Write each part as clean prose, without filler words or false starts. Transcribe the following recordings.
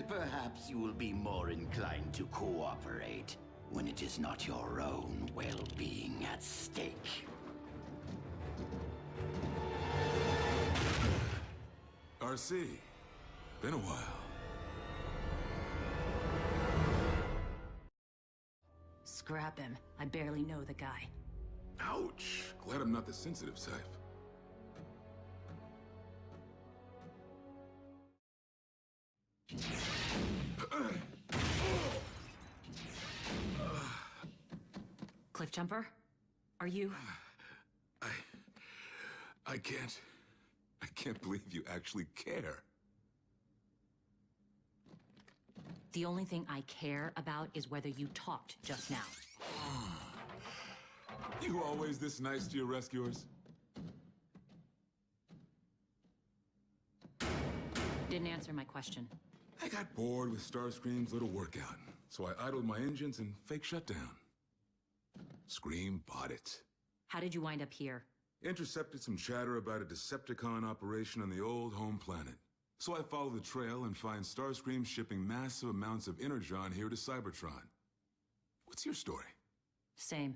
Perhaps you will be more inclined to cooperate when it is not your own well-being at stake. Arcee, been a while. Scrap him. I barely know the guy. Ouch. Glad I'm not the sensitive type. Cliffjumper? Are you... I can't believe you actually care. The only thing I care about is whether you talked just now. You always this nice to your rescuers? Didn't answer my question. I got bored with Starscream's little workout, so I idled my engines and fake shutdown. Scream bought it. How did you wind up here? Intercepted some chatter about a Decepticon operation on the old home planet. So I follow the trail and find Starscream shipping massive amounts of Energon here to Cybertron. What's your story? Same.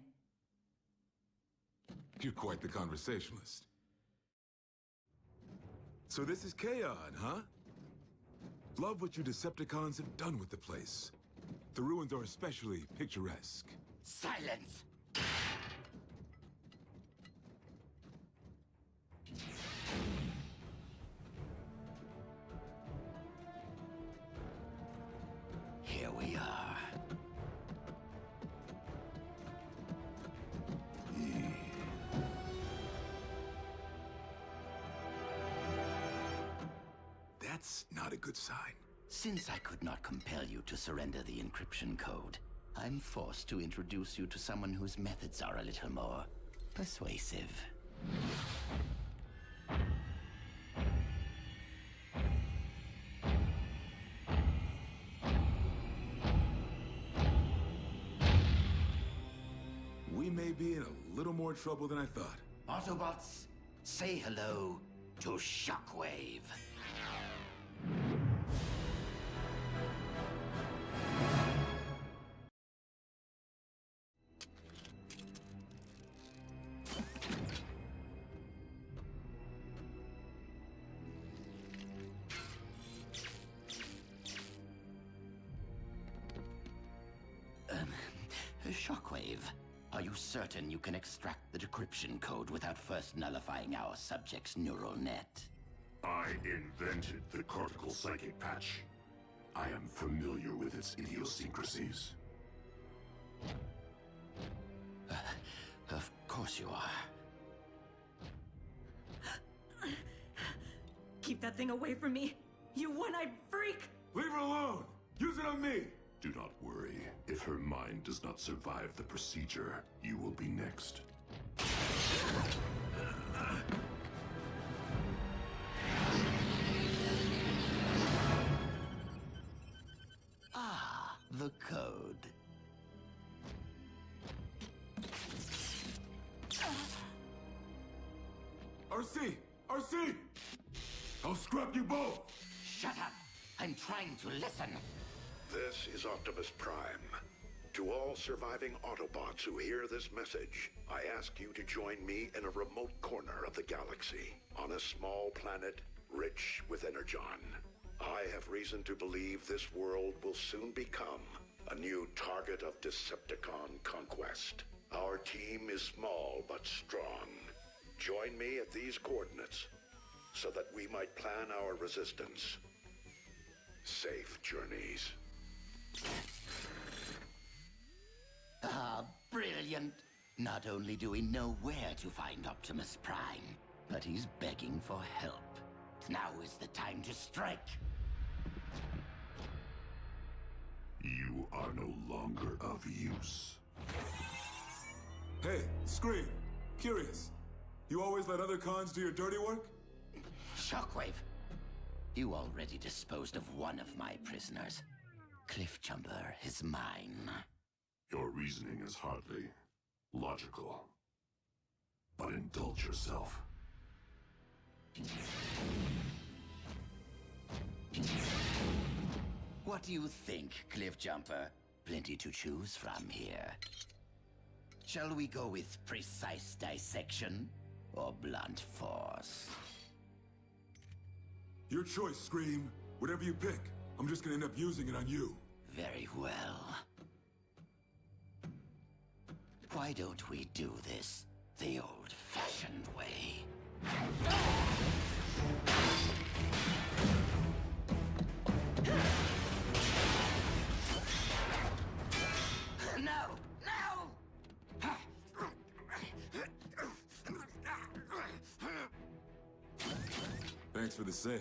You're quite the conversationalist. So this is Chaos, huh? Love what you Decepticons have done with the place. The ruins are especially picturesque. Silence! Here we are. That's not a good sign. Since I could not compel you to surrender the encryption code, I'm forced to introduce you to someone whose methods are a little more persuasive. We may be in a little more trouble than I thought. Autobots, say hello to Shockwave. Shockwave, are you certain you can extract the decryption code without first nullifying our subject's neural net? I invented the cortical psychic patch. I am familiar with its idiosyncrasies. Of course you are. Keep that thing away from me, you one-eyed freak! Leave her alone! Use it on me! Do not worry. If her mind does not survive the procedure, you will be next. Ah, the code. Arcee! Arcee! I'll scrap you both! Shut up! I'm trying to listen. This is Optimus Prime. To all surviving Autobots who hear this message, I ask you to join me in a remote corner of the galaxy, on a small planet rich with Energon. I have reason to believe this world will soon become a new target of Decepticon conquest. Our team is small but strong. Join me at these coordinates, so that we might plan our resistance. Safe journeys. Ah, brilliant. Not only do we know where to find Optimus Prime, but he's begging for help. Now is the time to strike. You are no longer of use. Hey, Scream! Curious. You always let other cons do your dirty work? Shockwave, you already disposed of one of my prisoners. Cliffjumper is mine. Your reasoning is hardly logical. But indulge yourself. What do you think, Cliffjumper? Plenty to choose from here. Shall we go with precise dissection or blunt force? Your choice, Scream. Whatever you pick, I'm just gonna end up using it on you. Very well. Why don't we do this the old-fashioned way? No! No! Thanks for the save.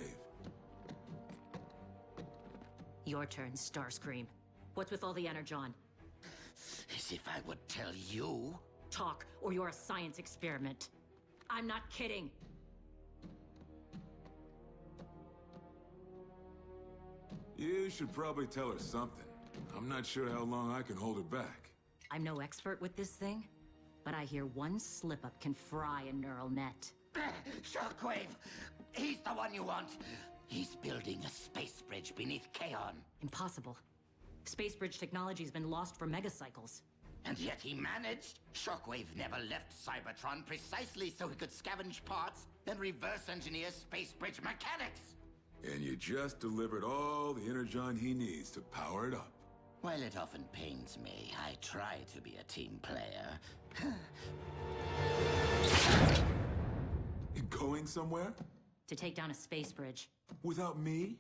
Your turn, Starscream. What's with all the energon? As if I would tell you. Talk, or you're a science experiment. I'm not kidding. You should probably tell her something. I'm not sure how long I can hold her back. I'm no expert with this thing, but I hear one slip-up can fry a neural net. Shockwave! He's the one you want! He's building a space bridge beneath Kaon. Impossible. Space bridge technology's been lost for megacycles. And yet he managed. Shockwave never left Cybertron precisely so he could scavenge parts and reverse engineer space bridge mechanics. And you just delivered all the energon he needs to power it up. While it often pains me, I try to be a team player. You going somewhere? To take down a space bridge. Without me?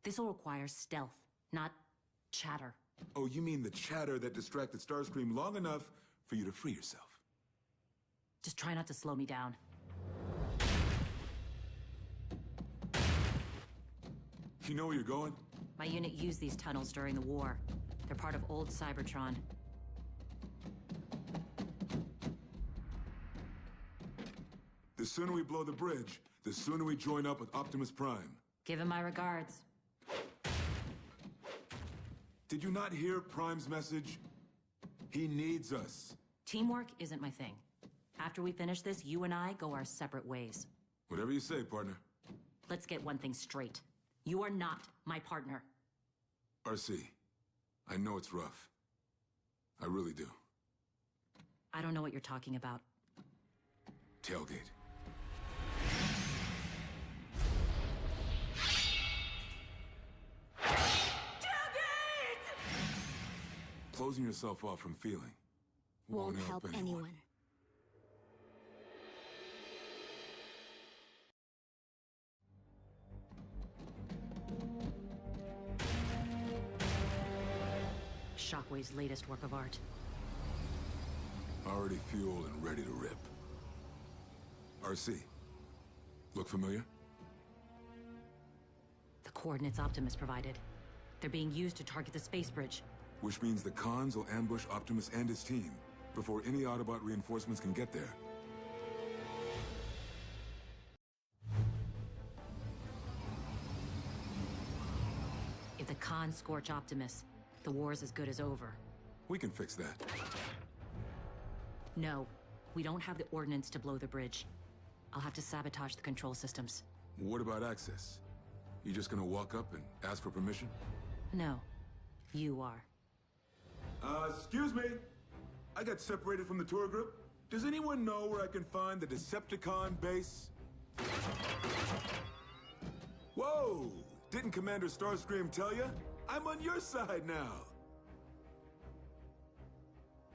This'll require stealth, not chatter. Oh, you mean the chatter that distracted Starscream long enough for you to free yourself? Just try not to slow me down. You know where you're going? My unit used these tunnels during the war. They're part of old Cybertron. The sooner we blow the bridge, the sooner we join up with Optimus Prime. Give him my regards. Did you not hear Prime's message? He needs us. Teamwork isn't my thing. After we finish this, you and I go our separate ways. Whatever you say, partner. Let's get one thing straight. You are not my partner. Arcee, I know it's rough. I really do. I don't know what you're talking about. Tailgate. Closing yourself off from feeling Won't help anyone. Shockwave's latest work of art. Already fueled and ready to rip. Arcee, look familiar? The coordinates Optimus provided. They're being used to target the space bridge. Which means the Khans will ambush Optimus and his team before any Autobot reinforcements can get there. If the Khans scorch Optimus, the war's as good as over. We can fix that. No, we don't have the ordnance to blow the bridge. I'll have to sabotage the control systems. What about access? You just gonna walk up and ask for permission? No, you are. Excuse me. I got separated from the tour group. Does anyone know where I can find the Decepticon base? Whoa! Didn't Commander Starscream tell you? I'm on your side now.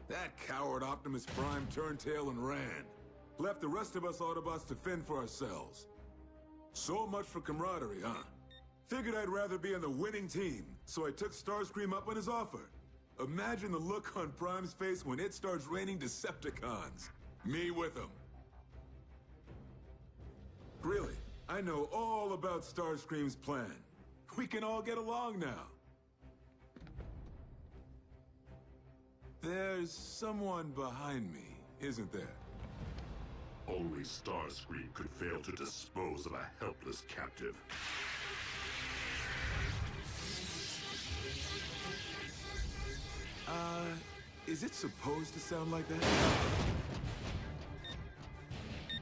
That coward Optimus Prime turned tail and ran. Left the rest of us Autobots to fend for ourselves. So much for camaraderie, huh? Figured I'd rather be on the winning team, so I took Starscream up on his offer. Imagine the look on Prime's face when it starts raining Decepticons. Me with him. Really, I know all about Starscream's plan. We can all get along now. There's someone behind me, isn't there? Only Starscream could fail to dispose of a helpless captive. Is it supposed to sound like that?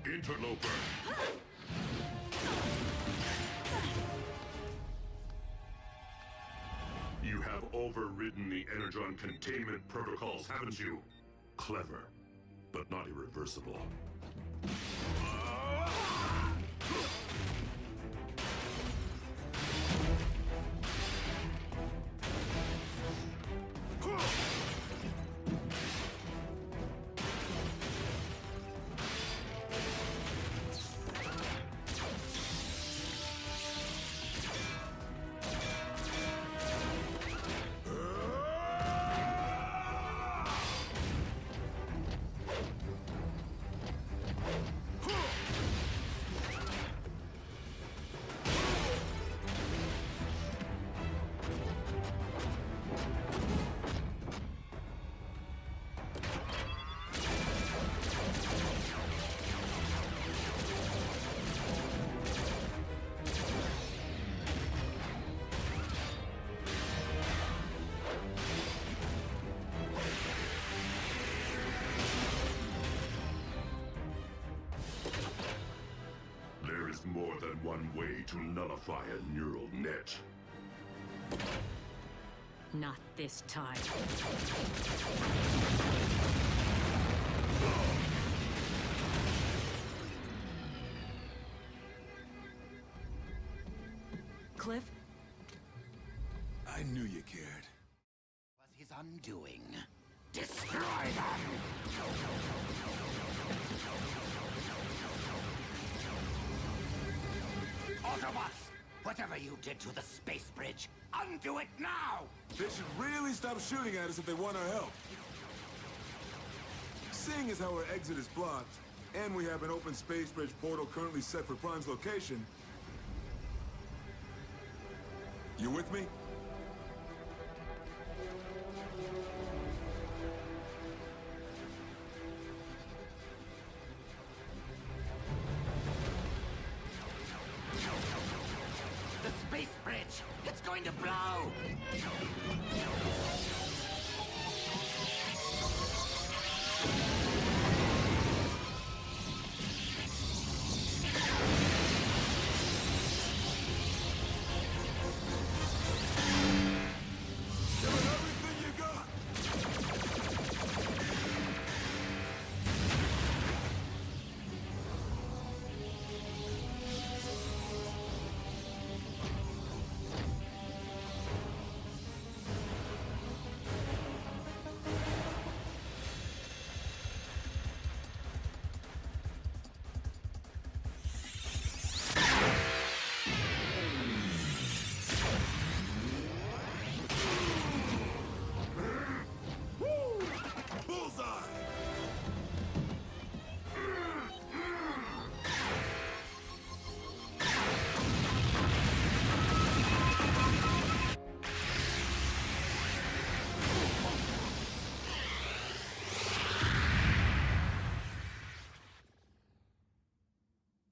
Interloper! have overridden the Energon containment protocols, haven't you? Clever, but not irreversible. More than one way to nullify a neural net. Not this time. Cliff? I knew you cared. Was his undoing. Destroy them! Autobots! Whatever you did to the space bridge, undo it now! They should really stop shooting at us if they want our help. Seeing as how our exit is blocked, and we have an open space bridge portal currently set for Prime's location... You with me? Space bridge! It's going to blow! Give it everything you got!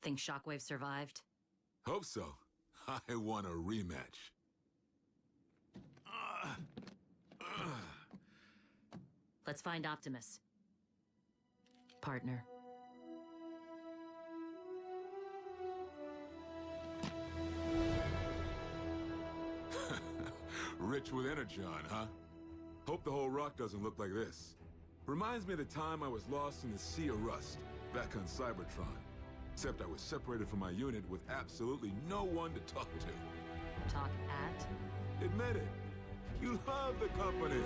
Think Shockwave survived? Hope so. I want a rematch. Let's find Optimus. Partner. Rich with Energon, huh? Hope the whole rock doesn't look like this. Reminds me of the time I was lost in the Sea of Rust, back on Cybertron. Except I was separated from my unit with absolutely no one to talk to. Talk at? Admit it. You love the company.